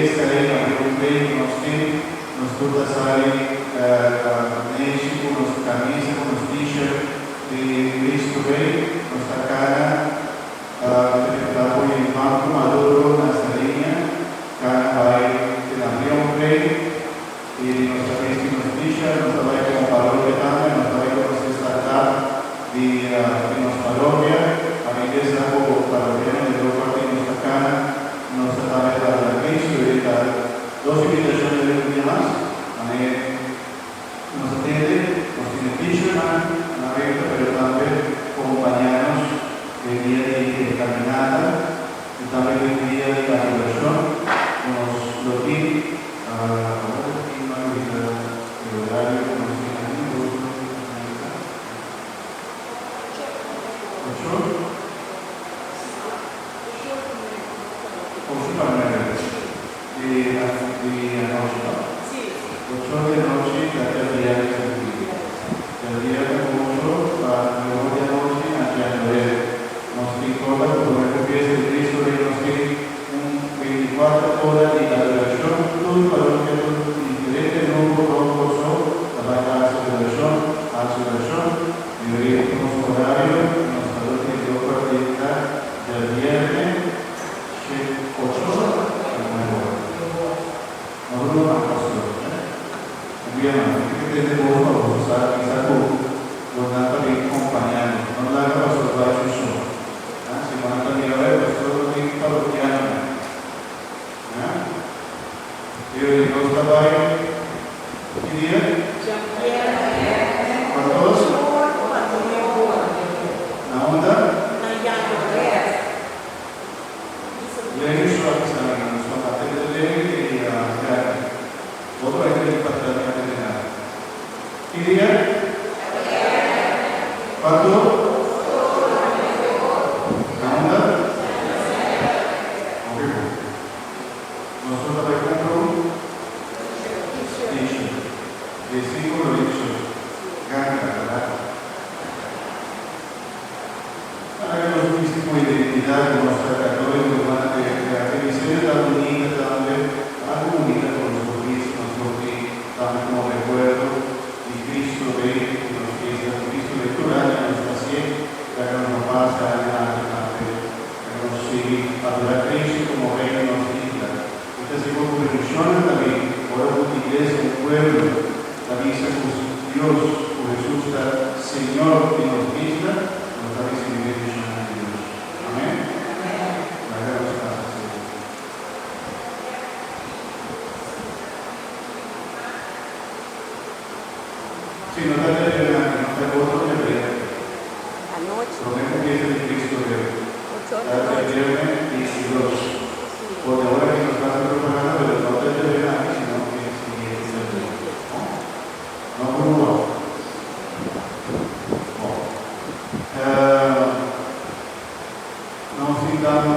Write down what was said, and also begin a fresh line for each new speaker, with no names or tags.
estarei abbiamo bem nós temos nos todas aí México nos camisas nos t-shirt de Cristo Rei nossa cara apoio em Marco Maduro Nazarinha cara vai ter avião Rei e nossa veste nos t-shirt nossa vai com paróquia também nossa vai com nossa startup de nossa paróquia a igreja paroquiana de Lourdes de nossa cara nossa também da Cristo e dos invitações de um dia mais nos atende, nos tiene t-shirt na venta, pero también acompañarnos el día de caminata y también el día de la celebración. Nos lo tiene el horario que nos tiene de noche, gracias a Dios, el día de mucho, para luego de noche, hacia nos importa por el pies de Cristo, y nos tiene 24 horas de adoración, todo el valor que diferente grupo, la vaca a celebración, y hoy nos horario, nos valor que dio por del viernes, 8 horas, no que de boa usar essa por nada bem acompanhado não dá para observar o show se não também é pastor tem que paroquiano eu não trabalho que dia para todos na onda e aí isso aqui está na sua parte dele e a outro é que ele para ¿Qué día? ¿Cuánto? ¿La onda? Nosotros le compramos de 5 derechos. Gana, ¿verdad? Para que nos tuviésemos como identidad de nuestra católica, de la revisión de la unidad también, algo unida con los turismos, porque también como recuerdo. Cristo Rey, que nos fiesta, Cristo electoral, que nos paciente, que nos pasa adelante, que nos sigue a adorar a Cristo como Rey de nuestra isla. Esta segunda revolución también, ahora una iglesia, un pueblo, también se Dios, o Jesús, Señor de nuestra isla, nos da ese nivel de Dios. Amén. La gran gracia. Sí, no está de verdad, no está de otro de verdad. Anoche. Lo mismo que es el Cristo de hoy. Hasta el viernes 22. Porque ahora que nos está preparando, pero no está de verdad.